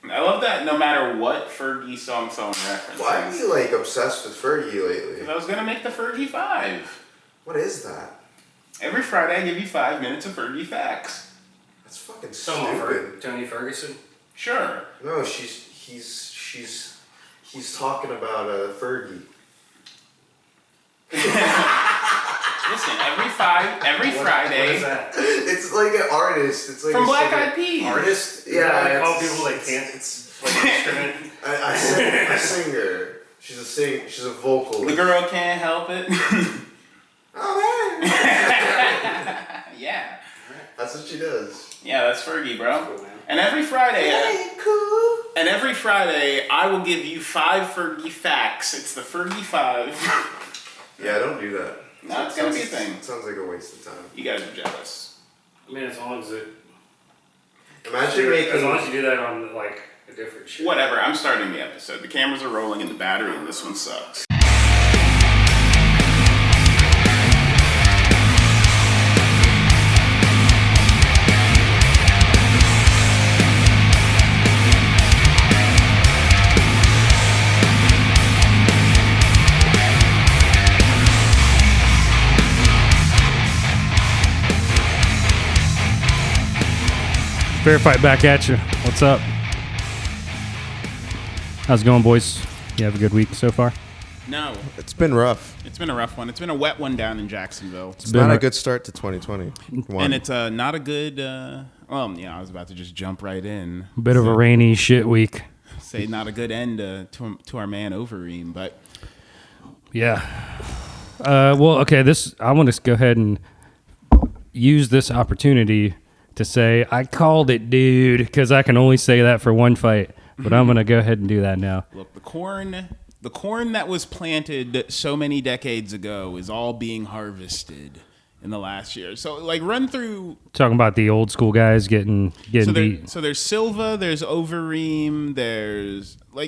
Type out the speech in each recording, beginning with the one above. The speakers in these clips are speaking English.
I love that no matter what Fergie song someone references. Why are you like obsessed with Fergie lately? Because I was going to make the Fergie 5. What is that? Every Friday I give you 5 minutes of Fergie facts. That's fucking stupid. Tony Ferguson? Sure. No, he's talking about Fergie. Listen, every Friday. What is that? It's like an artist. It's like from a Black singer. Eyed Peas. Artist? Yeah, I call people like can't. It's like an instrument. A singer. She's a vocalist. The girl can't help it. Oh man. Yeah. That's what she does. Yeah, that's Fergie, bro. Cool, man. And every Friday. Cool. And every Friday, I will give you 5 Fergie facts. It's the Fergie 5. Yeah, don't do that. No, it's gonna be a thing. It sounds like a waste of time. You guys are jealous. I mean, as long as it. Imagine making. As long as you do that on like a different show. Whatever, I'm starting the episode. The cameras are rolling and the battery in this one sucks. Fair fight back at you. What's up? How's it going, boys? You have a good week so far? No, It's been rough. it's been a rough one. It's been a wet one down in Jacksonville. It's not a good start to 2020. And it's not a good, I was about to just jump right in. Bit of a rainy shit week. Say not a good end to our man Overeem, but Yeah. Well, okay, I want to go ahead and use this opportunity to say, I called it, dude, because I can only say that for one fight, but I'm going to go ahead and do that now. look, the corn that was planted so many decades ago is all being harvested in the last year. So, like, run through. Talking about the old school guys getting beat. So there's Silva, there's Overeem,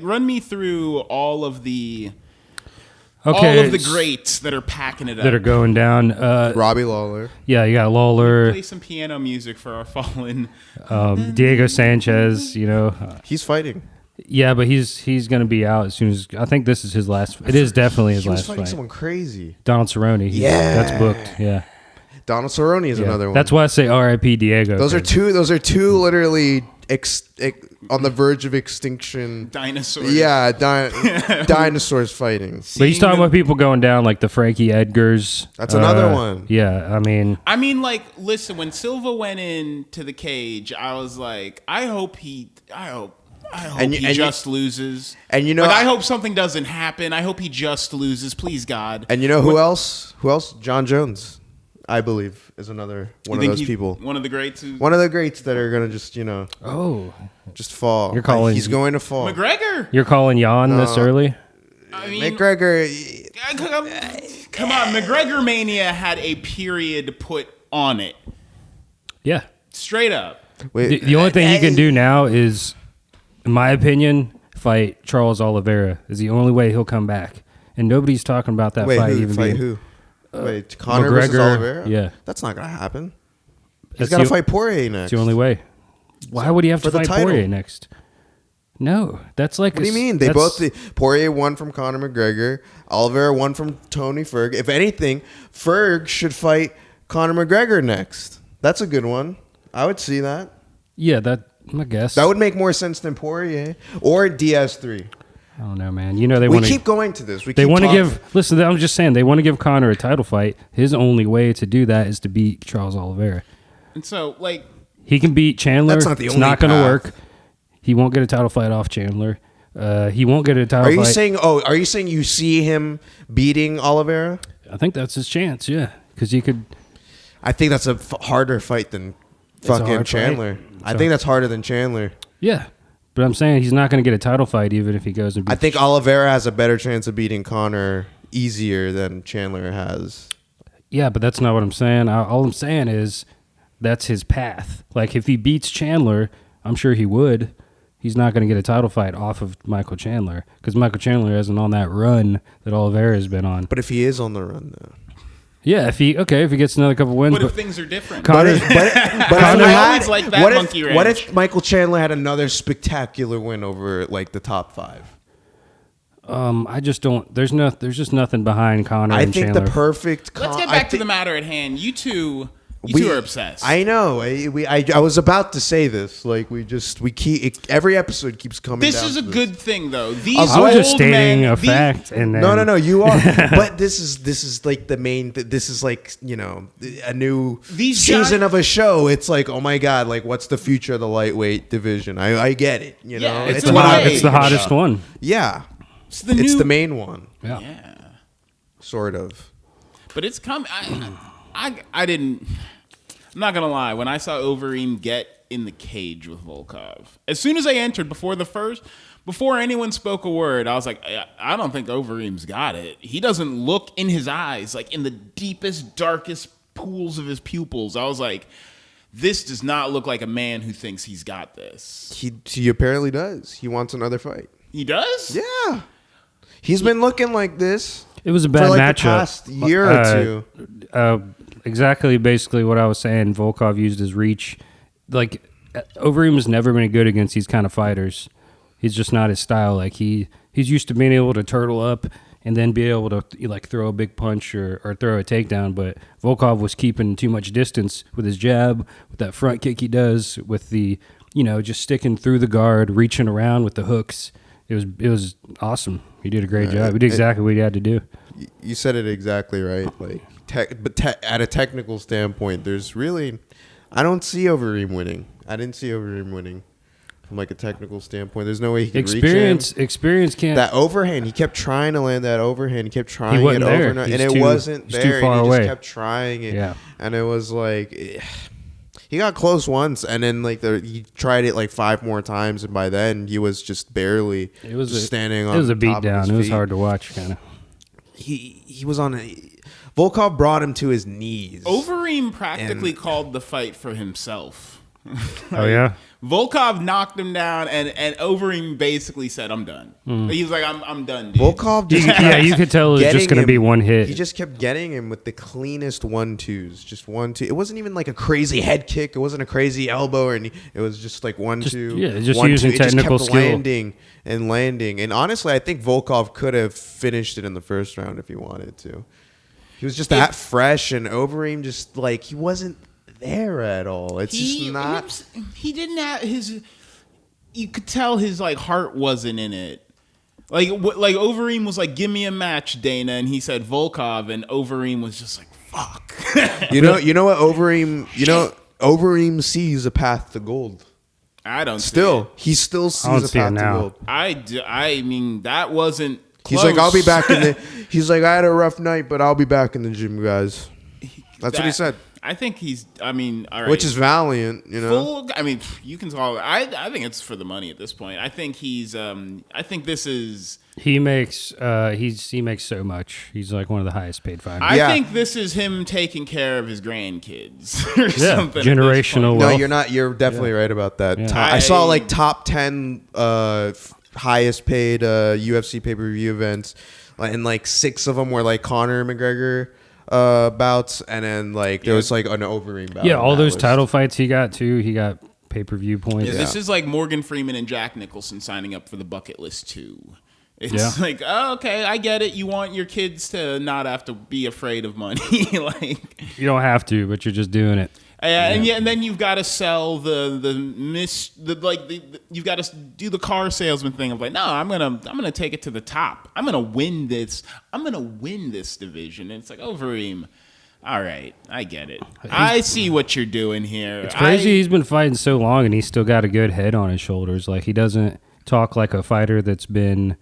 run me through all of the greats that are packing it up. That are going down. Robbie Lawler. Yeah, you got Lawler, Play some piano music for our fallen. Diego Sanchez, He's fighting. Yeah, but he's going to be out as soon as... I think this is his last... It is definitely his last fight. He was fighting someone crazy. Donald Cerrone. That's booked, yeah. Donald Cerrone is another one. That's why I say R.I.P. Diego. Those are two literally on the verge of extinction. Dinosaurs. Yeah, dinosaurs fighting. But he's talking about people going down like the Frankie Edgars. That's another one. Yeah, I mean, listen, when Silva went into the cage, I was like, I hope he just loses. And I hope something doesn't happen. I hope he just loses. Please, God. And who else? Who else? John Jones, I believe, is another one of those people. One of the greats. One of the greats that are gonna just just fall. You're calling he's going to fall. McGregor. You're calling Jan this early? I mean, McGregor. Come on, McGregor Mania had a period put on it. Yeah. Straight up. Wait, The only thing he can do now is, in my opinion, fight Charles Oliveira. Is the only way he'll come back. And nobody's talking about that fight. Who? Wait, Conor McGregor, versus Oliveira? Yeah. That's not going to happen. He's That's got to fight Poirier next. It's the only way. Why would he have to For the fight title. Poirier next? No, that's like... What do you mean? Poirier won from Conor McGregor. Oliveira won from Tony Ferg. If anything, Ferg should fight Conor McGregor next. That's a good one. I would see that. Yeah, I guess. That would make more sense than Poirier or Diaz-3. I don't know, man. They want to keep going to this. They want to give... Listen, I'm just saying, they want to give Conor a title fight. His only way to do that is to beat Charles Oliveira. And so, he can beat Chandler. That's not the it's only not going to path. work. He won't get a title fight off Chandler. He won't get a title Are you fight. Are you saying you see him beating Oliveira? I think that's his chance, yeah. Because he could... I think that's a harder fight than fucking hard Chandler. fight. I think that's harder than Chandler. Yeah. But I'm saying he's not going to get a title fight even if he goes and beats... I think Oliveira has a better chance of beating Conor easier than Chandler has. Yeah, but that's not what I'm saying. All I'm saying is that's his path. Like, if he beats Chandler, I'm sure he would. He's not going to get a title fight off of Michael Chandler because Michael Chandler isn't on that run that Oliveira has been on. But if he is on the run, though. Yeah, if he gets another couple wins, What if things are different? Connor's- But if I he always like that what monkey if, what wrench. if Michael Chandler had another spectacular win over like the top 5? I just don't. There's just nothing behind Connor I and think Chandler. the perfect. Let's get back to the matter at hand. You two are obsessed. I know. I was about to say this. Like we keep every episode keeps coming. This down is to a this. good thing, though. These I was just old stating men, a these- fact, and then No, you are. But this is like the main. This is like a new These season gi- of a show. It's like, oh my god, like what's the future of the lightweight division? I get it. You Yeah, know, it's It's what I- it's the hottest one. Yeah, It's the it's new. the main one, Yeah. Yeah, sort of. but it's come. I didn't. I'm not gonna lie. When I saw Overeem get in the cage with Volkov, as soon as I entered, before anyone spoke a word, I was like, I don't think Overeem's got it. He doesn't look in his eyes, like in the deepest, darkest pools of his pupils. I was like, this does not look like a man who thinks he's got this. He apparently does. He wants another fight. He does? Yeah, he's been looking like this. It was a For bad like the matchup. past year or two. Exactly, basically what I was saying. Volkov used his reach. Like Overeem has never been good against these kind of fighters. He's just not his style. Like he's used to being able to turtle up and then be able to like throw a big punch or throw a takedown. But Volkov was keeping too much distance with his jab, with that front kick he does, with the just sticking through the guard, reaching around with the hooks. It was awesome. He did a great job. He did exactly what he had to do. You said it exactly right. Like, at a technical standpoint, there's really, I don't see Overeem winning. I didn't see Overeem winning from like a technical standpoint. There's no way he could reach him. Experience can't. That overhand, he kept trying to land that overhand. He kept trying wasn't it there. over and He's it too- wasn't he's too there. far And he away. just kept trying it. Yeah. And it was like, he got close once, and then like he tried it like 5 more times, and by then he was just barely standing on. It was a top of beatdown. his It was feet. hard to watch, kind of. He was on a. Volkov brought him to his knees. Overeem practically called the fight for himself. Oh yeah. Volkov knocked him down, and Overeem basically said, "I'm done." He was like, "I'm done, dude." Volkov just Yeah, you could tell it was just getting going to him- be one hit. He just kept getting him with the cleanest 1-2s, just 1-2. It wasn't even like a crazy head kick. It wasn't a crazy elbow, or any, it was just like 1-2. yeah, just 1-2. using It just technical kept skill. landing. And honestly, I think Volkov could have finished it in the first round if he wanted to. He was just that fresh, and Overeem just like he wasn't there at all. It's just not. He didn't have his. You could tell his like heart wasn't in it. Like Overeem was like, "Give me a match, Dana," and he said Volkov, and Overeem was just like, "Fuck." You know what Overeem. Overeem sees a path to gold. I don't. He still I don't sees a see it path to now. gold. I mean, that wasn't. He's Close. like, I'll be back in the. He's like, I had a rough night, but I'll be back in the gym, guys. That's what he said. I think he's. I mean, all right. Which is valiant, you know. full. I mean, you can call it. I think it's for the money at this point. I think he's. I think this is. He makes he makes so much. He's like one of the highest paid fighters. I Yeah. think this is him taking care of his grandkids or Yeah, something. at this generational point. No, wealth. you're not. You're definitely right about that. Yeah. I saw like top 10 highest paid UFC pay per view events, and like 6 of them were like Conor McGregor bouts, and then like there was like an Overeem bout. Yeah, on all that those list. title fights he got too. He got pay-per-view points. Yeah, this is like Morgan Freeman and Jack Nicholson signing up for the bucket list too. It's Yeah. like, oh, okay, I get it. You want your kids to not have to be afraid of money, like. You don't have to, but you're just doing it. And then you've got to sell you've got to do the car salesman thing of like, no, I'm gonna take it to the top. I'm gonna win this. I'm gonna win this division. And it's like, Overeem, all right, I get it. I see what you're doing here. It's crazy. He's been fighting so long, and he's still got a good head on his shoulders. Like he doesn't talk like a fighter that's been,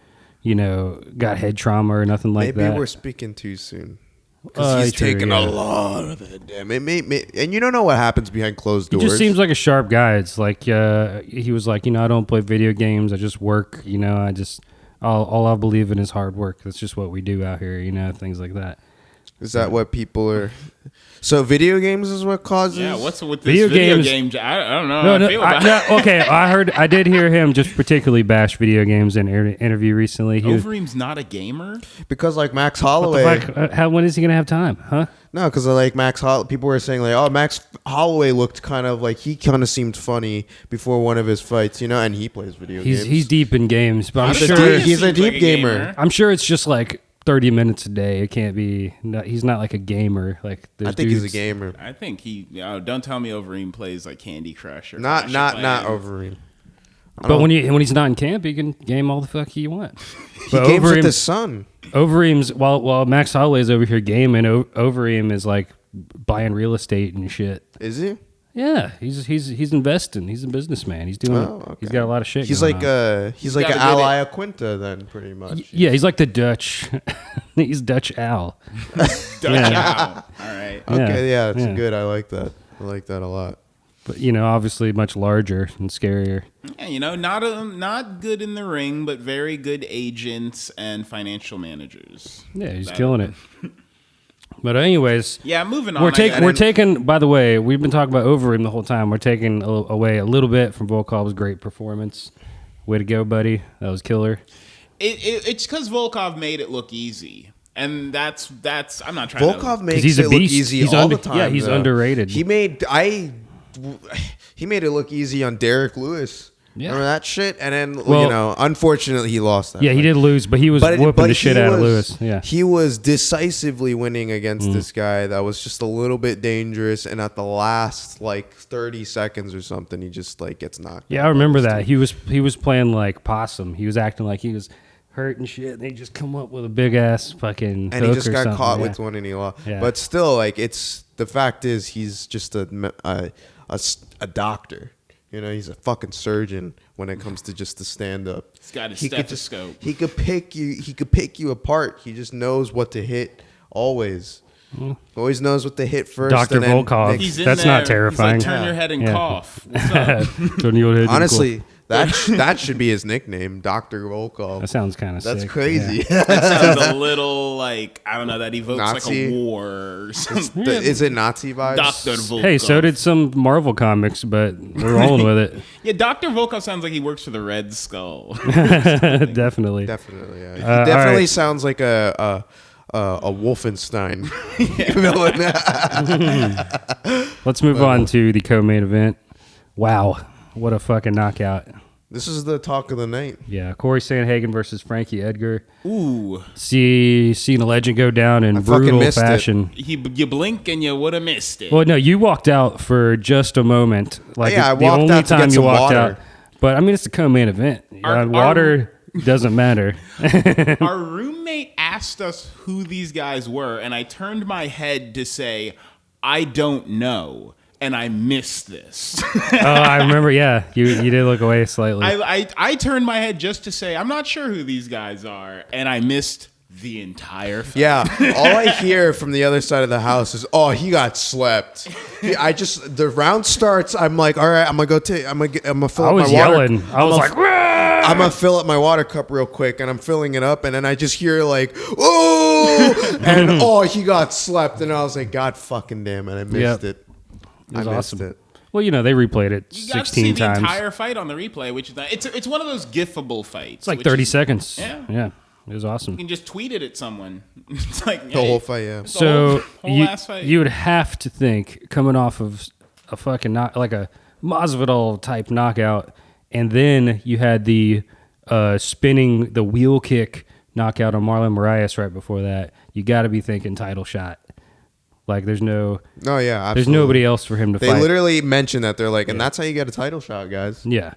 got head trauma or nothing like that. Maybe we're speaking too soon. Because he's True, taking yeah. a lot of it. Damn. And you don't know what happens behind closed He doors. just seems like a sharp guy. It's like he was like, I don't play video games. I just work. All I believe in is hard work. That's just what we do out here. Things like that. Is that what people are? So video games is what causes. Yeah, what's with this video game? I don't know how I feel about it. Okay, I did hear him just particularly bash video games in an interview recently. Overeem's not a gamer? Because like Max Holloway. When is he gonna have time? Huh? No, because like people were saying like, oh, Max Holloway looked kind of like he kind of seemed funny before one of his fights, and he plays video games. He's deep in games, but he's a deep gamer. I'm sure it's just like 30 minutes a day. It can't be. He's not like a gamer. Like I think he's a gamer. I think don't tell me Overeem plays like Candy Crush or not Overeem. But when he's not in camp, he can game all the fuck he wants. He games with his son. Overeem's while Max Holloway's over here gaming, Overeem is like buying real estate and shit. Is he? Yeah, he's investing. He's a businessman. He's doing. Okay. He's got a lot of shit. He's like an Ally Quinta then, pretty much. Yeah, he's like the Dutch. He's Dutch Al. Dutch Al. All right. Okay, yeah, it's good. I like that. I like that a lot. But obviously much larger and scarier. Yeah, not good in the ring, but very good agents and financial managers. Yeah, he's killing it. But anyways, yeah, moving on. We're taking. By the way, we've been talking about Overeem the whole time. We're taking away a little bit from Volkov's great performance. Way to go, buddy! That was killer. It's because Volkov made it look easy, and that's. I'm not trying. Volkov makes it look easy all the time. Yeah, he's underrated. He made it look easy on Derek Lewis. Yeah. Remember that shit? And then, unfortunately, he lost that. Yeah, he did lose, but he was whooping the shit out of Lewis. Yeah, he was decisively winning against this guy that was just a little bit dangerous. And at the last 30 seconds or something, he just gets knocked. Yeah, I remember that. He was playing like possum. He was acting like he was hurt and shit. And they just come up with a big ass fucking. And he just got caught with one and he lost. Yeah. But still, it's the fact is he's just a doctor. He's a fucking surgeon when it comes to just the stand up. He's got his stethoscope. He could pick you apart. He just knows what to hit always. Always knows what to hit first. Dr. Volkov. That's not terrifying. He's like, turn your head and cough. What's up? Turn your head Honestly, that should be his nickname, Dr. Volkov. That sounds kind of sick. That's crazy. Yeah. That sounds a little I don't know, that evokes Nazi? like a war or something. Is it Nazi vibes? Dr. Volkov. Hey, so did some Marvel comics, but we're rolling with it. Yeah, Dr. Volkov sounds like he works for the Red Skull. Definitely. Definitely, yeah. He definitely sounds like a Wolfenstein villain. Let's move on to the co-main event. Wow, what a fucking knockout. This is the talk of the night. Yeah, Corey Sandhagen versus Frankie Edgar. Ooh. Seeing a legend go down in brutal fashion. You blink and you would have missed it. Well, no, you walked out for just a moment. I walked out to get some water. But I mean, it's the co-main event. Water doesn't matter. Our roommate asked us who these guys were, and I turned my head to say, I don't know. And I missed this. I remember. Yeah, you did look away slightly. I turned my head just to say I'm not sure who these guys are, and I missed the entire fight. Yeah, all I hear from the other side of the house is, "Oh, he got slept." The round starts. I'm like, "All right, I'm gonna fill up my water." I was yelling. I was like, I'm gonna fill up my water cup real quick, and I'm filling it up, and then I just hear "Oh!" and he got slept, and I was like, "God fucking damn it, I missed it." It was awesome. Well, they replayed it 16 times. You got to see the entire fight on the replay, which is it's one of those gifable fights. It's like 30 seconds. Yeah. It was awesome. You can just tweet it at someone. It's like the whole fight, yeah. So whole last fight. You would have to think, coming off of a fucking like a Masvidal type knockout, and then you had the spinning the wheel kick knockout on Marlon Moraes right before that. You got to be thinking title shot. Like there's no. Oh yeah, absolutely. There's nobody else for him to fight. They literally mentioned that. They're like, and that's how you get a title shot, guys. Yeah,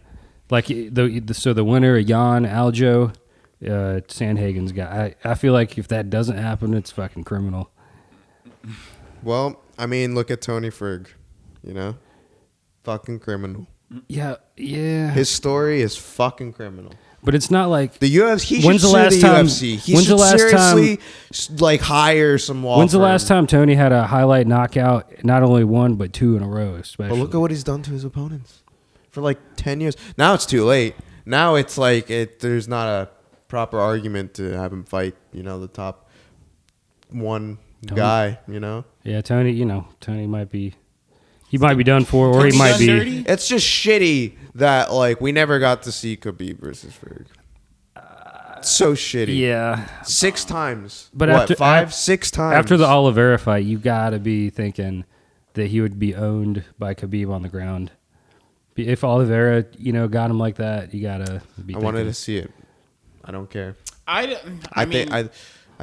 like the winner, Jan Aljo, Sandhagen's guy. I feel like if that doesn't happen, it's fucking criminal. Well, I mean, look at Tony Ferg. Fucking criminal. Yeah. His story is fucking criminal. But it's not like the UFC. When's the last time? UFC. He should seriously hire some law When's firm. the last time Tony had a highlight knockout? Not only one, but two in a row. Especially. But look at what he's done to his opponents for 10 years. Now it's too late. Now it's there's not a proper argument to have him fight. The top 1 guy, you know? Yeah, Tony. Tony might be. He might be done for, or he might be. Dirty? It's just shitty that like we never got to see Khabib versus Ferg. So shitty. Yeah, 6 times. but What, after 5, 6 times after the Oliveira fight, you gotta be thinking that he would be owned by Khabib on the ground. If Oliveira, got him like that, you gotta be. I wanted to see it. I don't care. I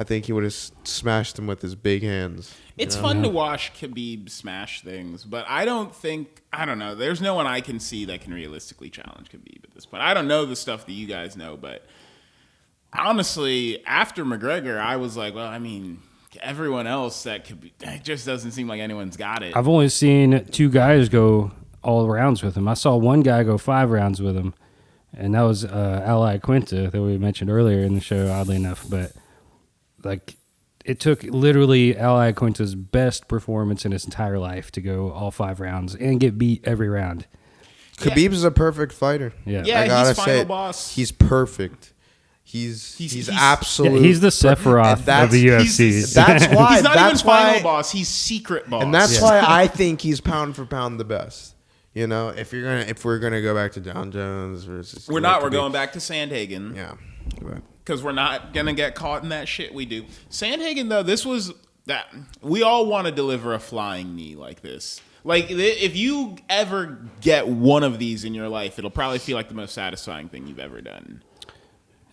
think he would have smashed him with his big hands. It's fun to watch Khabib smash things, but I don't know. There's no one I can see that can realistically challenge Khabib at this point. I don't know the stuff that you guys know, but honestly, after McGregor, I was like, well, I mean, everyone else it just doesn't seem like anyone's got it. I've only seen 2 guys go all rounds with him. I saw one guy go 5 rounds with him, and that was Ally Quinta that we mentioned earlier in the show, oddly enough. But like, it took literally Ally Quinta's best performance in his entire life to go all 5 rounds and get beat every round. Khabib's a perfect fighter. Yeah, Yeah, I gotta he's final say, boss. he's perfect. He's absolute. he's the Sephiroth of the UFC. That's why. He's not that's even why, final boss. He's secret boss. and that's why I think he's pound for pound the best. If we're gonna go back to John Jones versus, we're not. We're going back to Sandhagen. Yeah. Because we're not gonna get caught in that shit we do. Sandhagen, though, this was that we all want to deliver a flying knee like this. Like, if you ever get one of these in your life, it'll probably feel like the most satisfying thing you've ever done.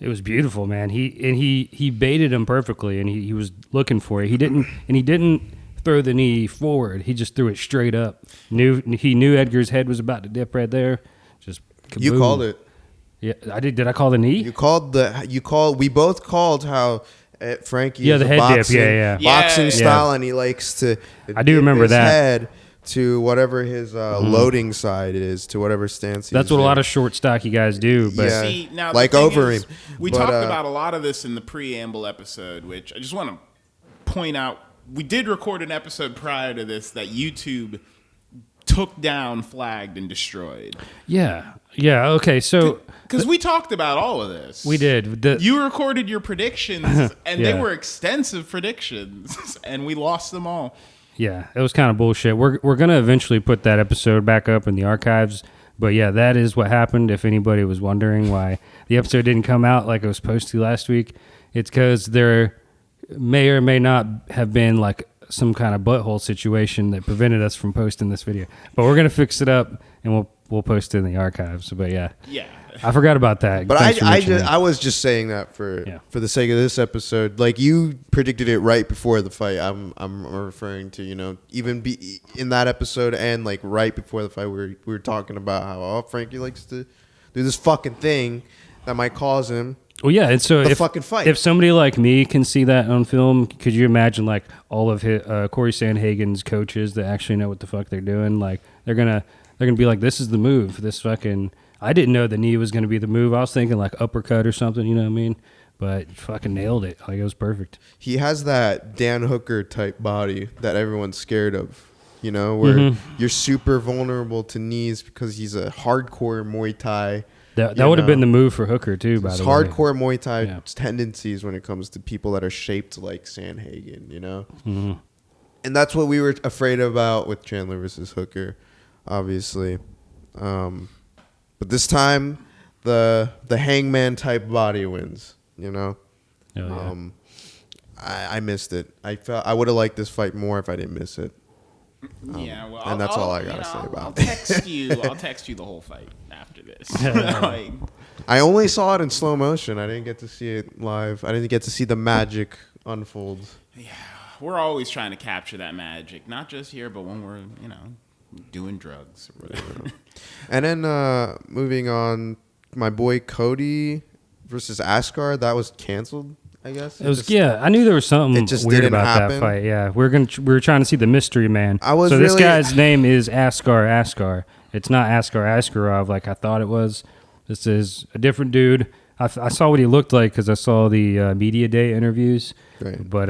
It was beautiful, man. He baited him perfectly, and he was looking for it. He didn't throw the knee forward. He just threw it straight up. He knew Edgar's head was about to dip right there. Just kaboom. You called it. Yeah, I did. Did I call the knee? We both called how Frankie. Yeah, is the a head boxing, dip. Yeah. boxing Yeah. style, and he likes to. I do dip remember his that. Head to whatever his loading side is, to whatever stance. That's what a lot of short stocky guys do. But Yeah. See, now like the thing Overeem. is, we But, talked about a lot of this in the preamble episode, which I just want to point out. We did record an episode prior to this that YouTube took down, flagged, and destroyed. yeah. Okay, so Because we talked about all of this. we did. You recorded your predictions, and they Yeah. were extensive predictions, and we lost them all. Yeah, it was kind of bullshit. We're gonna eventually put that episode back up in the archives. But yeah, that is what happened. If anybody was wondering why the episode didn't come out like it was supposed to last week, it's because there may or may not have been like some kind of butthole situation that prevented us from posting this video. But we're gonna fix it up, and we'll post it in the archives. But yeah, I forgot about that. But Thanks for mentioning that. I was just saying that for Yeah. the sake of this episode. Like, you predicted it right before the fight. I'm referring to, even be in that episode and like right before the fight, we were talking about how Frankie likes to do this fucking thing that might cause him. Well, yeah, and so The fucking fight. if somebody like me can see that on film, could you imagine like all of Corey Sandhagen's coaches that actually know what the fuck they're doing? Like they're gonna be like, this is the move. This fucking, I didn't know the knee was gonna be the move. I was thinking like uppercut or something. You know what I mean? But fucking nailed it. Like, it was perfect. He has that Dan Hooker type body that everyone's scared of. Where you're super vulnerable to knees because he's a hardcore Muay Thai. That would have been the move for Hooker too. By It's the way, hardcore Muay Thai Yeah. tendencies when it comes to people that are shaped like Sandhagen, And that's what we were afraid about with Chandler versus Hooker, obviously. But this time, the Hangman type body wins. Oh, yeah. I missed it. I would have liked this fight more if I didn't miss it. Yeah, well, and that's all I gotta say about I'll it. text you. I'll text you the whole fight after this. Like, I only saw it in slow motion. I didn't get to see it live. I didn't get to see the magic unfold. we're always trying to capture that magic, not just here, but when we're doing drugs or whatever. And then moving on, my boy Cody versus Askar, that was canceled, I guess. It was, I knew there was something it just weird didn't about happen. that fight. Yeah, we were trying to see the mystery man. I was so this really- guy's name is Askar. It's not Askar Askarov like I thought it was. This is a different dude. I saw what he looked like because I saw the media day interviews. Right. But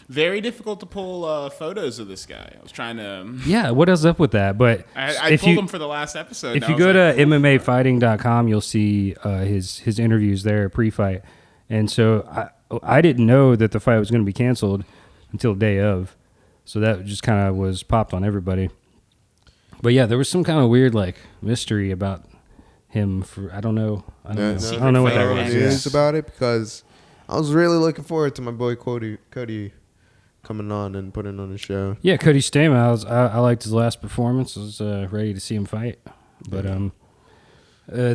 Very difficult to pull photos of this guy. I was trying to. yeah, what is up with that? But I if pulled you him for the last episode. if and you I go was to MMAfighting.com, you'll see his interviews there pre-fight. And so I didn't know that the fight was going to be canceled until day of. So that just kind of was popped on everybody. But yeah, there was some kind of weird like mystery about him for I don't know what that photos. was. About it because I was really looking forward to my boy Cody coming on and putting on a show. Yeah, Cody Stamen. I liked his last performance. I was ready to see him fight. But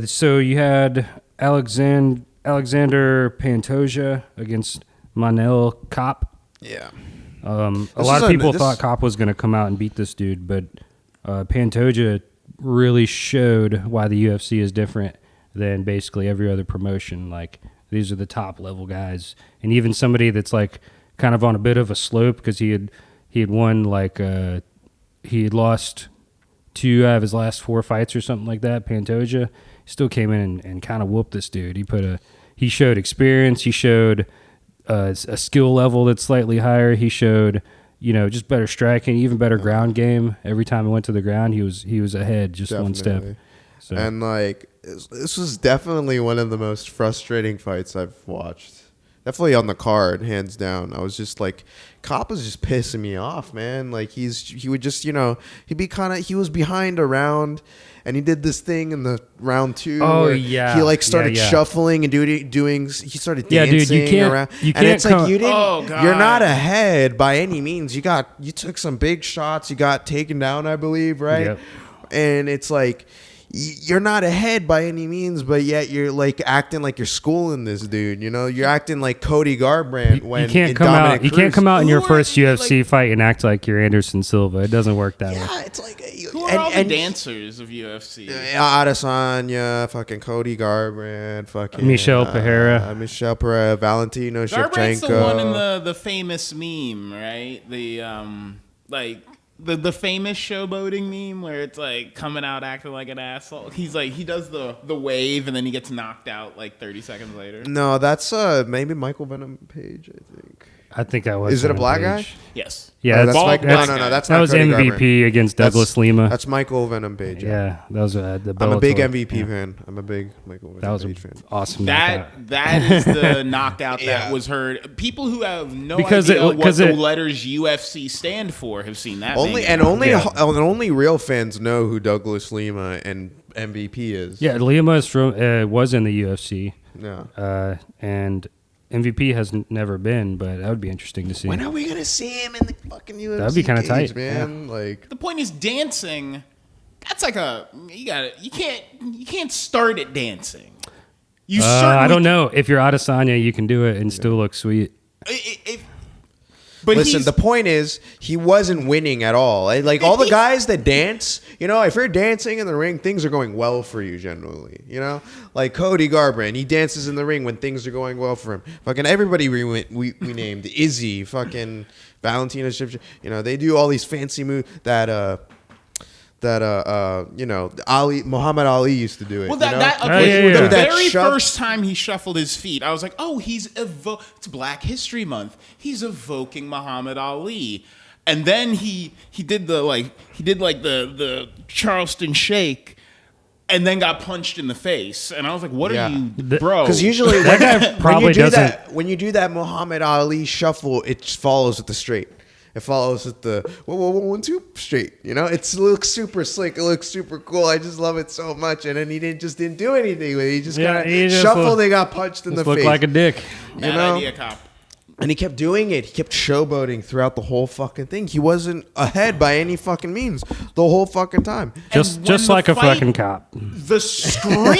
so you had Alexander Pantoja against Manel Kopp. Yeah. A lot of people thought Kopp was going to come out and beat this dude, but Pantoja really showed why the UFC is different than basically every other promotion. Like, these are the top level guys, and even somebody that's like kind of on a bit of a slope because he had won like he had lost 2 out of his last 4 fights or something like that. Pantoja still came in and kind of whooped this dude. He showed experience. He showed a skill level that's slightly higher. He showed, just better striking, even better ground game. Every time he went to the ground, he was ahead just one step. So. And like this was definitely one of the most frustrating fights I've watched. Definitely on the card, hands down. I was just like, Kopp was just pissing me off, man. Like he would just, he was behind a round, and he did this thing in the round 2. Oh where yeah, he like started shuffling and doing. He started dancing dude, you can't, around, you can't and it's like Oh, God. you're not ahead by any means. You took some big shots. You got taken down, I believe, right? Yep. And it's like, you're not ahead by any means, but yet you're like acting like you're schooling this dude. You're acting like Cody Garbrandt when you can't come Dominic out. You Cruz. can't come out in your Who are first you, UFC fight and act like you're Anderson Silva. It doesn't work that way. Yeah, it's like Who are all the dancers of UFC? Adesanya, fucking Cody Garbrandt, fucking Michel Pereira. Michel Pereira, Valentino Garbrandt's Shevchenko. the one in the famous meme, right? The the famous showboating meme where it's like coming out acting like an asshole. He's like, he does the wave and then he gets knocked out like 30 seconds later. No, that's maybe Michael Venom Page, I think. I think I was. Is it a on black page. guy? Yes. Yeah, that's bald Mike, black no, guy. that's that not was Cody MVP Garbrandt. against Douglas Lima. That's Michael Venom Page. Yeah, that was the I'm a big Bellator. MVP Yeah. fan. I'm a big Michael That Venom was Page fan. an awesome knockout. That is the knockout Yeah. that was heard. People who have no Because idea what the it- letters UFC stand for have seen that. Only real fans know who Douglas Lima and MVP is. Yeah, Lima is was in the UFC, Yeah. and MVP has never been, but that would be interesting to see. When are we gonna see him in the fucking UFC? That'd be kinda cage, tight, man. Like, The point is dancing. That's like you can't start at dancing. You I don't know. If you're Adesanya, you can do it and still look sweet. But listen, the point is, he wasn't winning at all. Like all the guys that dance, if you're dancing in the ring, things are going well for you generally. Like Cody Garbrandt, he dances in the ring when things are going well for him. Fucking everybody we named Izzy, fucking Valentino Shevchenko. They do all these fancy moves that Muhammad Ali used to do it. Well, yeah. The very shove- first time he shuffled his feet, I was like, oh, it's Black History Month. He's evoking Muhammad Ali. And then he did the Charleston shake and then got punched in the face. And I was like, what are you, bro? Because usually That guy probably doesn't. when you do that Muhammad Ali shuffle, it follows with the straight. It follows with the 1, 2 straight. It looks super slick. It looks super cool. I just love it so much. And then he didn't do anything with it. He just kind of shuffled. They got punched in the face. Looked like a dick. Bad idea, cop. And he kept doing it. He kept showboating throughout the whole fucking thing. He wasn't ahead by any fucking means the whole fucking time. Just like a fucking cop. The scream,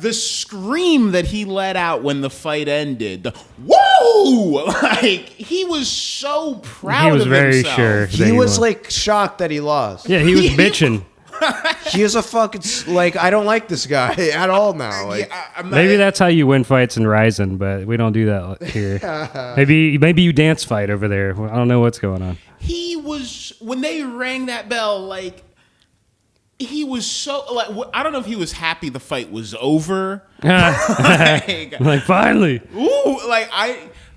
the scream that he let out when the fight ended. The whoa! Like he was so proud. He was of very himself. sure. He was like shocked that he lost. Yeah, he was bitching. He is a fucking I don't like this guy at all now. Like, Maybe that's how you win fights in Ryzen, but we don't do that here. Maybe you dance fight over there. I don't know what's going on. He was when they rang that bell. Like he was so I don't know if he was happy the fight was over. Like finally. Ooh,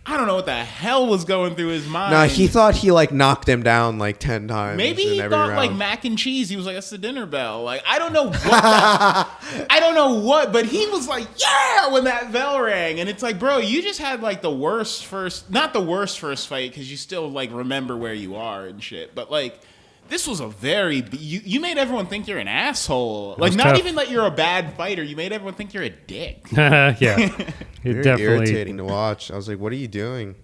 I don't know what the hell was going through his mind. No, he thought he like knocked him down like 10 times. Maybe in he every thought round. like mac and cheese. He was like, "That's the dinner bell." Like I don't know what. I don't know what, but he was like, "Yeah!" when that bell rang, and it's like, bro, you just had like the worst first, not the worst first fight because you still like remember where you are and shit, but like. This was a very you made everyone think you're an asshole. Like not tough. even that you're a bad fighter. You made everyone think you're a dick. Yeah, it Very definitely. irritating to watch. I was like, "What are you doing?"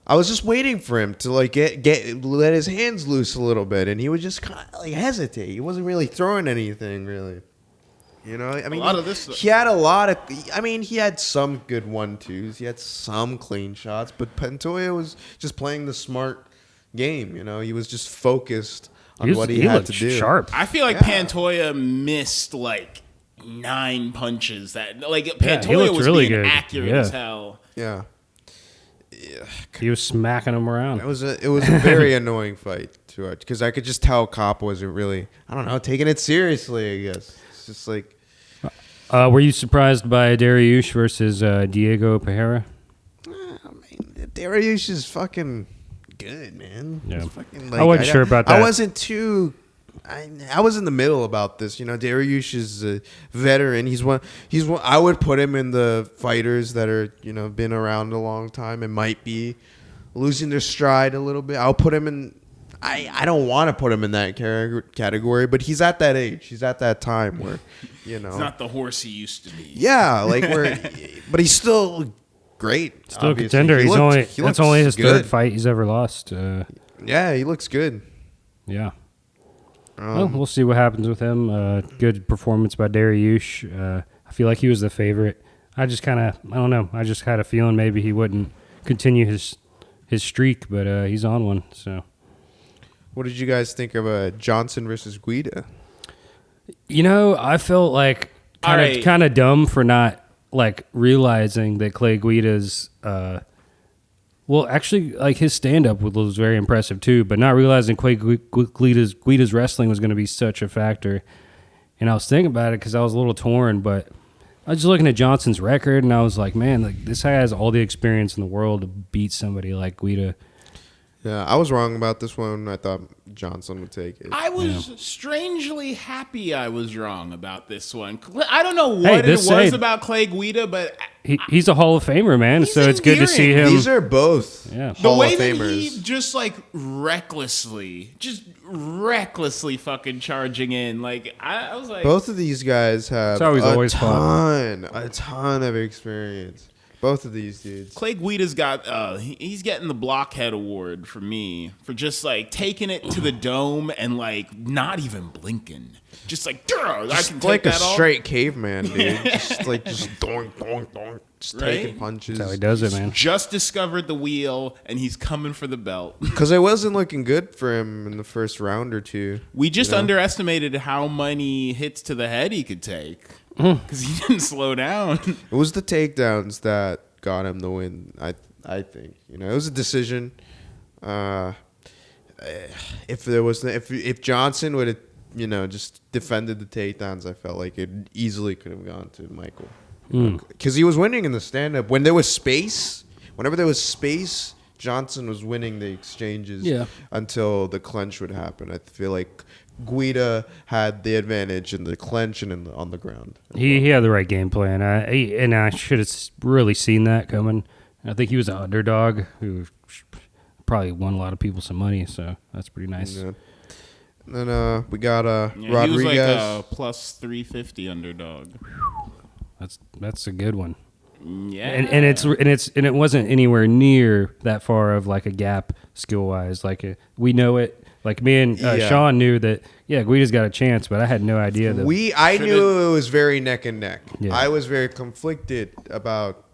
I was just waiting for him to like get let his hands loose a little bit, and he would just kind of like hesitate. He wasn't really throwing anything, really. You know, I mean, lot of this- he had a lot of. I mean, he had some good 1-2s. He had some clean shots, but Pantoja was just playing the smart game. You know, he was just focused on what he had looked to do. sharp. I feel like Pantoja missed like 9 punches. That like Pantoja looked was really being good. accurate Yeah. as hell. Yeah, He was smacking him around. it was a very annoying fight to watch because I could just tell Cop wasn't really, I don't know, taking it seriously. I guess it's just like. Were you surprised by Dariush versus Diego Pereira? I mean, Dariush is fucking good, man. Yeah. He's fucking, I wasn't sure about that. I wasn't too. I was in the middle about this. You know, Dariush is a veteran. He's one. I would put him in the fighters that are been around a long time and might be losing their stride a little bit. I'll put him in. I don't want to put him in that category, but he's at that age. He's at that time where, He's not the horse he used to be. Yeah, like but he's still great. Still a obviously. contender. That's looks only his good. third fight he's ever lost. Yeah, he looks good. Yeah. Well, we'll see what happens with him. Good performance by Dariush. I feel like he was the favorite. I don't know. I just had a feeling maybe he wouldn't continue his streak, but he's on one. So, What did you guys think of Johnson versus Guida? I felt like All right. kind of dumb for not like realizing that Clay Guida's. Well, actually, like his stand-up was very impressive too, but not realizing Clay Guida's wrestling was going to be such a factor. And I was thinking about it because I was a little torn, but I was just looking at Johnson's record, and I was like, man, like this guy has all the experience in the world to beat somebody like Guida. Yeah, I was wrong about this one. I thought Johnson would take it. I was strangely happy I was wrong about this one. I don't know what Hey, it this was said- about Clay Guida, but He's a Hall of Famer, man, He's so it's good to see him. These are both Yeah. the Hall way of that Famers. he just like recklessly charging in, like I was like, Both of these guys have That's how he's always fought. a ton of experience. Both of these dudes. Clay Guida's got he's getting the Blockhead Award for me for just like taking it to the dome and like not even blinking, just like I can take Like a that off. straight caveman, dude. just doink, doink, doink. Just taking Right? punches. That's how he does it, man. Just discovered the wheel and he's coming for the belt. Because it wasn't looking good for him in the first round or two. We just You know? underestimated how many hits to the head he could take Mm. because he didn't slow down. It was the takedowns that got him the win. I think it was a decision. If Johnson would have just defended the takedowns, I felt like it easily could have gone to Michael because he was winning in the stand up when there was space. Whenever there was space, Johnson was winning the exchanges until the clinch would happen. I feel like Guida had the advantage in the clinch and on the ground. He had the right game plan. I should have really seen that coming. I think he was an underdog who probably won a lot of people some money, so that's pretty nice. Yeah. And then we got He Rodriguez. was like a plus 350 underdog. That's a good one. Yeah, And it wasn't anywhere near that far of like a gap skill wise. Like we know it. Like me and Sean knew that. Yeah, Guida's got a chance, but I had no idea that. I knew it was very neck and neck. Yeah. I was very conflicted about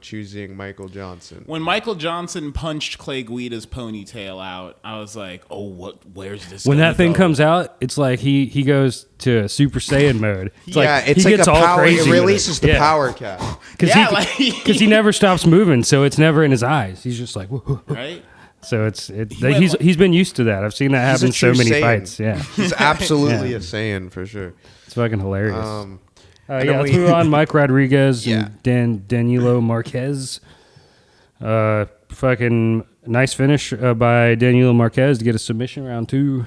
choosing Michael Johnson. when Michael Johnson punched Clay Guida's ponytail out, I was like, "Oh, where's this?" When gonna that thing go? comes out, it's like he goes to Super Saiyan mode. It's It's he like gets a all power. crazy. It with releases the power cap. because Yeah, he never stops moving, so it's never in his eyes. He's just like, whoa. right? So went he's been used to that. I've seen that He's a happen so true many Saiyan. fights. Yeah, He's absolutely Yeah. a Saiyan for sure. it's fucking hilarious. And then Let's move on. Mike Rodriguez Yeah. and Danilo Marquez. Fucking nice finish by Daniel Marquez to get a submission round 2.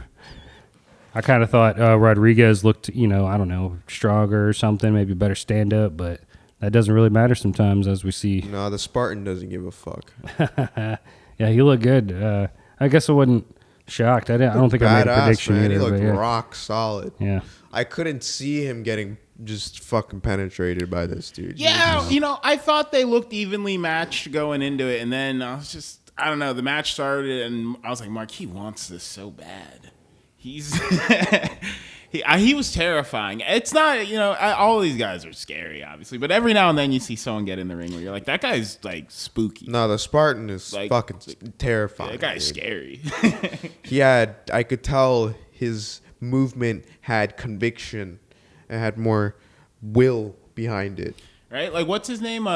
I kind of thought Rodriguez looked, I don't know, stronger or something, maybe better stand up, but that doesn't really matter sometimes, as we see. No, the Spartan doesn't give a fuck. Yeah, he looked good. I guess I wasn't shocked. I don't think I made a prediction man. either. He looked but yeah. rock solid. Yeah. I couldn't see him getting just fucking penetrated by this dude. Yeah, I thought they looked evenly matched going into it, and then I don't know, the match started, and I was like, Mark, he wants this so bad. He's he was terrifying. It's not, all these guys are scary, obviously, but every now and then you see someone get in the ring where you're like, that guy's like spooky. No, the Spartan is fucking terrifying. That guy's scary. I could tell his movement had conviction and had more will behind it. Right? Like, what's his name?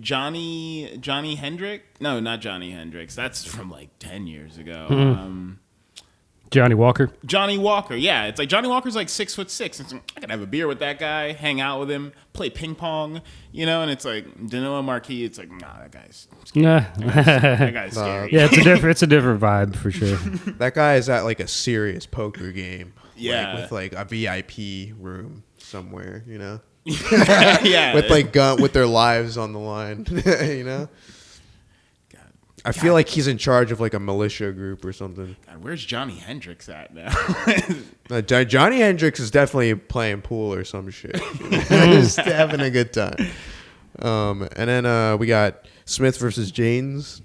Johnny Hendrick? No, not Johnny Hendricks. That's from like 10 years ago. Johnny Walker. Johnny Walker, yeah. It's like Johnny Walker's like 6'6". And I could have a beer with that guy, hang out with him, play ping pong, and it's like Danilo Marquis. It's like, nah, that guy's scary. Nah. That guy's scary. Yeah, it's a different vibe for sure. That guy is at like a serious poker game. Yeah. With like a VIP room somewhere, Yeah. with like with their lives on the line, I feel like he's in charge of like a militia group or something. God, where's Johnny Hendricks at now? Johnny Hendricks is definitely playing pool or some shit. Just having a good time. And then we got Smith versus James,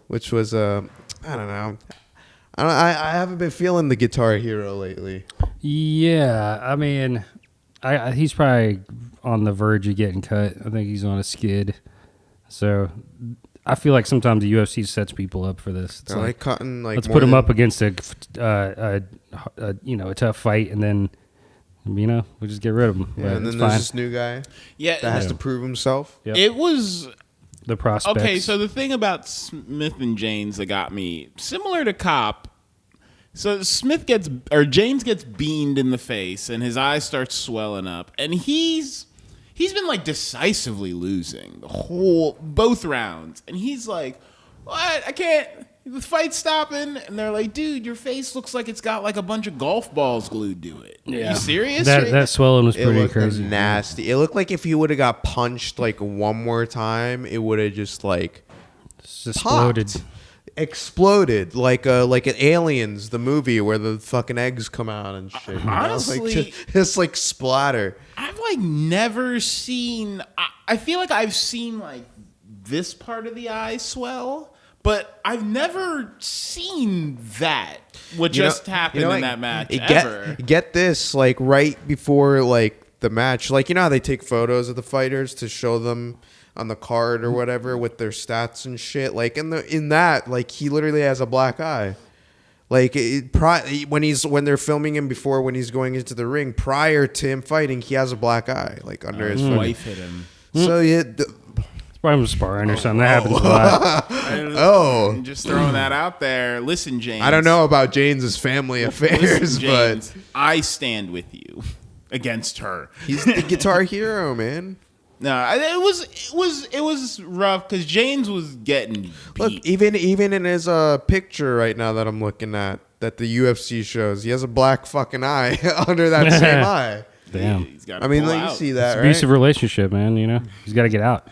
which was I don't know. I haven't been feeling the Guitar Hero lately. Yeah, I mean, he's probably on the verge of getting cut. I think he's on a skid. So I feel like sometimes the UFC sets people up for this. It's like cutting like let's put him up against a tough fight, and then we just get rid of him. Yeah, and then there's this new guy. Yeah, that has to prove himself. Yep. It was the prospects. Okay, so the thing about Smith and James that got me, similar to Cop. So James gets beamed in the face, and his eyes start swelling up, and he's been like decisively losing both rounds, and he's like, "What? I can't. The fight's stopping." And they're like, "Dude, your face looks like it's got like a bunch of golf balls glued to it. Yeah. Are you serious?" That swelling was pretty crazy. crazy. Nasty. It looked like if he would have got punched like one more time, it would have just like exploded like an Aliens, the movie where the fucking eggs come out and shit. Honestly, just like splatter. I've like never seen. I feel like I've seen like this part of the eye swell, but I've never seen that. What just happened in that match ever? Get this, like right before like the match, like how they take photos of the fighters to show them on the card or whatever with their stats and shit. Like in that, like he literally has a black eye. Like when they're filming him before, when he's going into the ring, prior to him fighting, he has a black eye like under his wife hit him. So yeah, it's probably sparring or something. That happens a lot. I'm just throwing that out there. Listen, James. I don't know about James' family affairs, Listen, James, but I stand with you against her. He's the Guitar Hero, man. No, it was rough because James was getting beat. Look, even in his picture right now that I'm looking at, that the UFC shows, he has a black fucking eye under that same eye. Damn. He's got. I mean, like, you see that, it's right? abusive relationship, man. He's got to get out.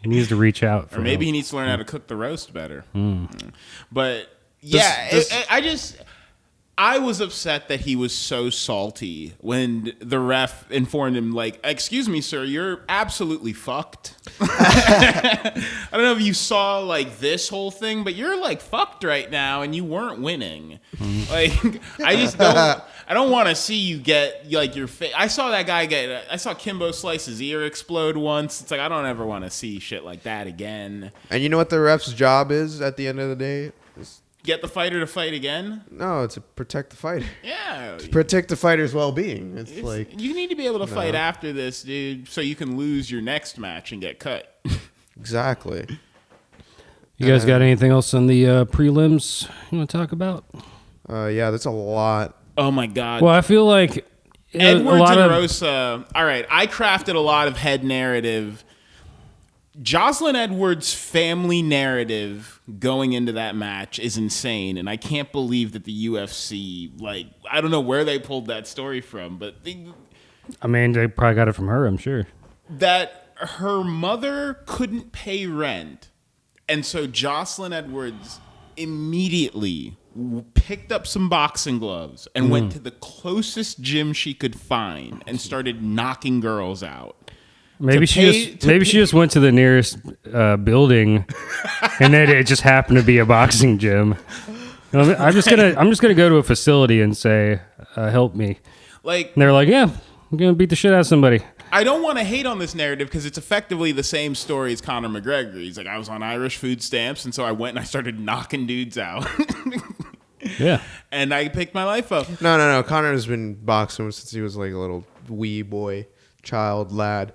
He needs to reach out. Or maybe he needs to learn how to cook the roast better. But yeah, I was upset that he was so salty when the ref informed him, like, "Excuse me, sir, you're absolutely fucked." I don't know if you saw like this whole thing, but you're like fucked right now, and you weren't winning. Like, I don't want to see you get like your face. I saw that guy I saw Kimbo Slice's ear explode once. It's like I don't ever want to see shit like that again. And you know what the ref's job is at the end of the day? Get the fighter to fight again? No, it's to protect the fighter. Yeah. To protect the fighter's well-being. It's like you need to be able to fight after this, dude, so you can lose your next match and get cut. Exactly. You guys got anything else on the prelims you want to talk about? Yeah, that's a lot. Oh my God. Well, I feel like Edwards and Rosa. All right, I crafted a lot of head narrative. Jocelyn Edwards' family narrative going into that match is insane, and I can't believe that the UFC, like, I don't know where they pulled that story from, but They probably got it from her, I'm sure. that her mother couldn't pay rent, and so Jocelyn Edwards immediately picked up some boxing gloves and went to the closest gym she could find and started knocking girls out. Maybe she just went to the nearest building, and then it just happened to be a boxing gym. I'm just gonna go to a facility and say, "Help me." Like, And they're like, "Yeah, I'm gonna beat the shit out of somebody." I don't want to hate on this narrative because it's effectively the same story as Conor McGregor. He's like, I was on Irish food stamps, and so I went and I started knocking dudes out. Yeah, And I picked my life up. No. Connor has been boxing since he was like a little wee boy, child, lad.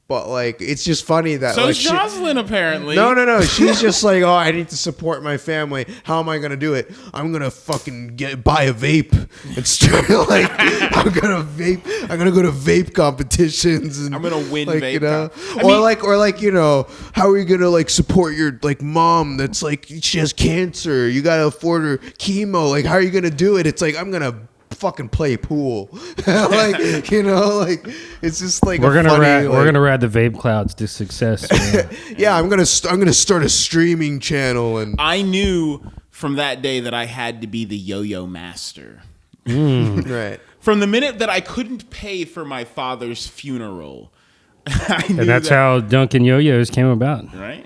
But like, it's just funny that So like is Jocelyn, apparently. No. She's just like, oh, I need to support my family. How am I gonna do it? I'm gonna fucking buy a vape and start like I'm gonna vape. I'm gonna go to vape competitions and I'm gonna win like, vape. you know, I or like you know, how are you gonna like support your like mom that's like she has cancer? You gotta afford her chemo. Like, how are you gonna do it? It's like I'm gonna fucking play pool. Like, you know, like it's just like we're gonna funny, ride the vape clouds to success. Man. yeah, I'm gonna start a streaming channel and I knew from that day that I had to be the yo-yo master. right. From the minute that I couldn't pay for my father's funeral, I knew And that's how Duncan Yo-Yos came about. right?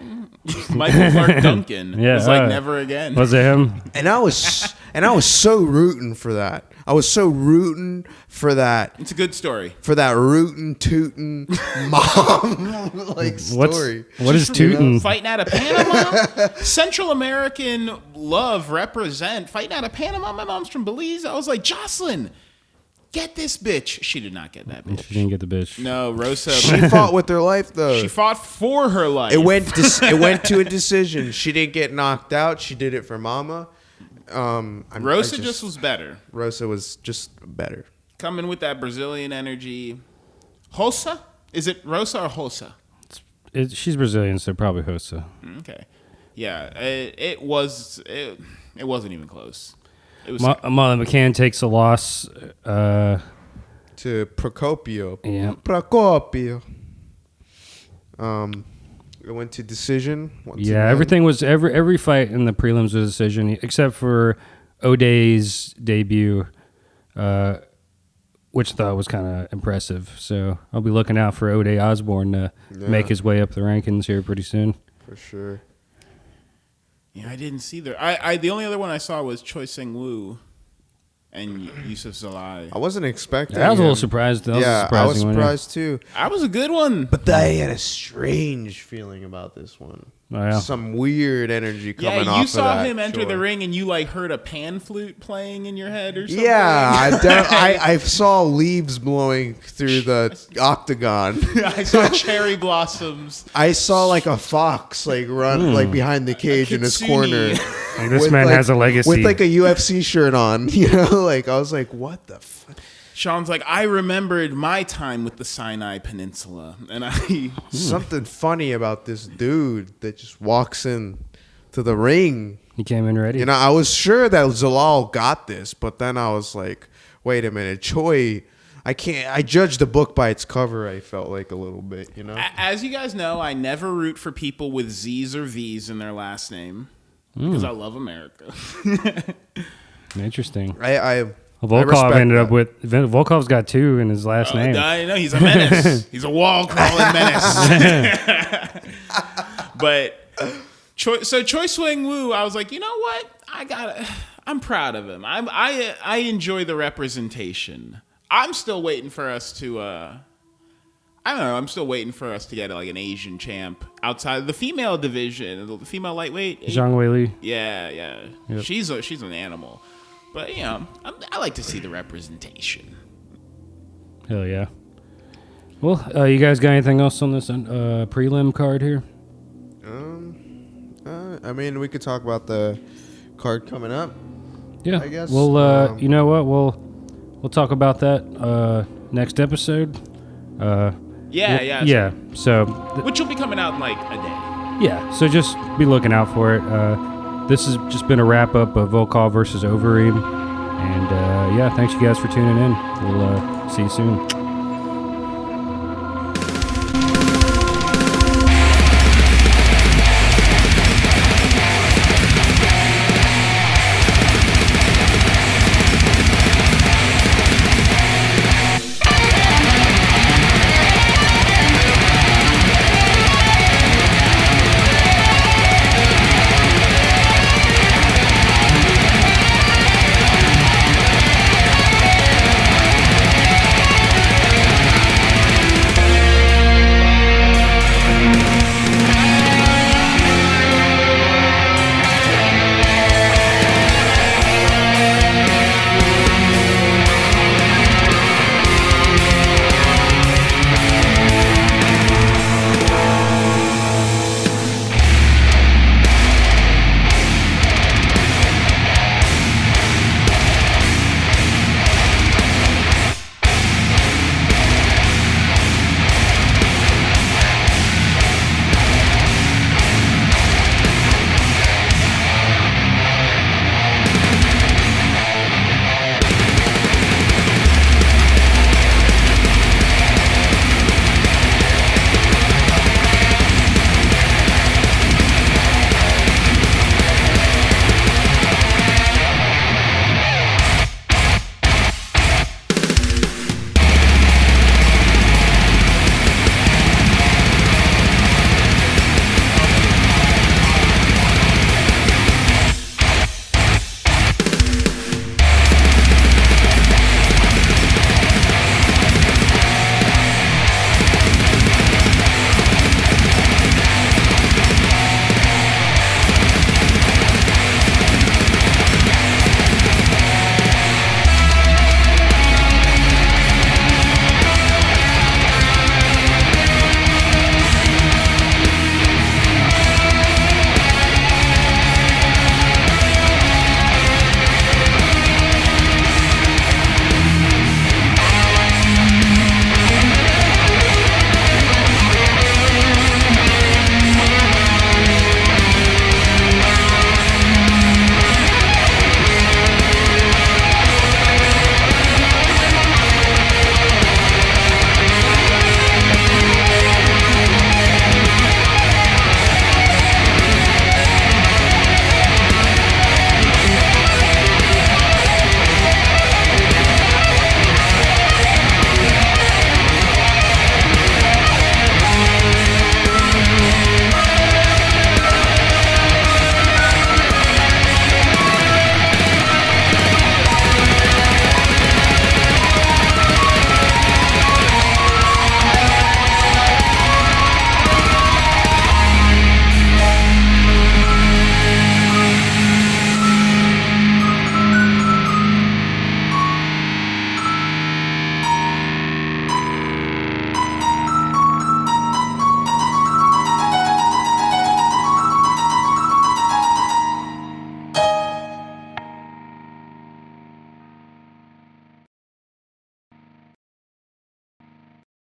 Michael Clark Duncan Yeah, was like never again. Was it him? And I was so rooting for that. I was so rooting for that. It's a good story. For that rootin' tootin' mom like story. What is tootin'? Fighting out of Panama, Central American love represent. Fighting out of Panama. My mom's from Belize. I was like, Jocelyn, get this bitch. She did not get that bitch. She didn't get the bitch. No, Rosa. She fought with her life though. She fought for her life. It went to a decision. She didn't get knocked out. She did it for mama. Rosa just was better. Rosa was just better. Coming with that Brazilian energy. Hossa? Is it Rosa or Hossa? She's Brazilian, so probably Hossa. Okay. Yeah, it wasn't even close. It was Molly McCann takes a loss. To Procopio. Yeah. Procopio. It went to decision. Everything was every fight in the prelims was a decision, except for O'Day's debut, which I thought was kind of impressive. So I'll be looking out for O'Day Osborne to make his way up the rankings here pretty soon. For sure. Yeah, I didn't see there. I the only other one I saw was Choi Sing Woo and Yusuf Zalai. I wasn't expecting. I was a little him. surprised. I was surprised too. That was a good one. But I had a strange feeling about this one. Oh, yeah. Some weird energy coming off Yeah, you of saw that him enter Choi. the ring and you like heard a pan flute playing in your head or something. Yeah, I saw leaves blowing through the octagon. I saw cherry blossoms. I saw like a fox like run like behind the cage in his kitsune. corner. Like, this with, man like- has a legacy. with like a UFC shirt on. You know, like I was like, what the fuck? Sean's like, I remembered my time with the Sinai Peninsula, and Something funny about this dude that just walks in to the ring. He came in ready. You know, I was sure that Zalal got this, but then I was like, wait a minute, Choi. I judged the book by its cover. I felt like a little bit, you know. As you guys know, I never root for people with Z's or V's in their last name because I love America. Interesting. Volkov Volkov's got 2 in his last name. I know he's a menace. He's a wall crawling menace. But Choi Swing Woo, I was like, you know what? I'm proud of him. I enjoy the representation. I'm still waiting for us to. I don't know. I'm still waiting for us to get like an Asian champ outside of the female division, the female lightweight. Zhang Weili. Yeah. Yep. She's an animal. But, you know, I like to see the representation. Hell yeah. Well, you guys got anything else on this prelim card here? I mean, we could talk about the card coming up. Yeah. I guess. Well, you know what? We'll talk about that next episode. Yeah. Yeah. So, Which will be coming out in like a day. yeah. So just be looking out for it. This has just been a wrap up of Volkov versus Overeem. And yeah, thanks you guys for tuning in. We'll see you soon.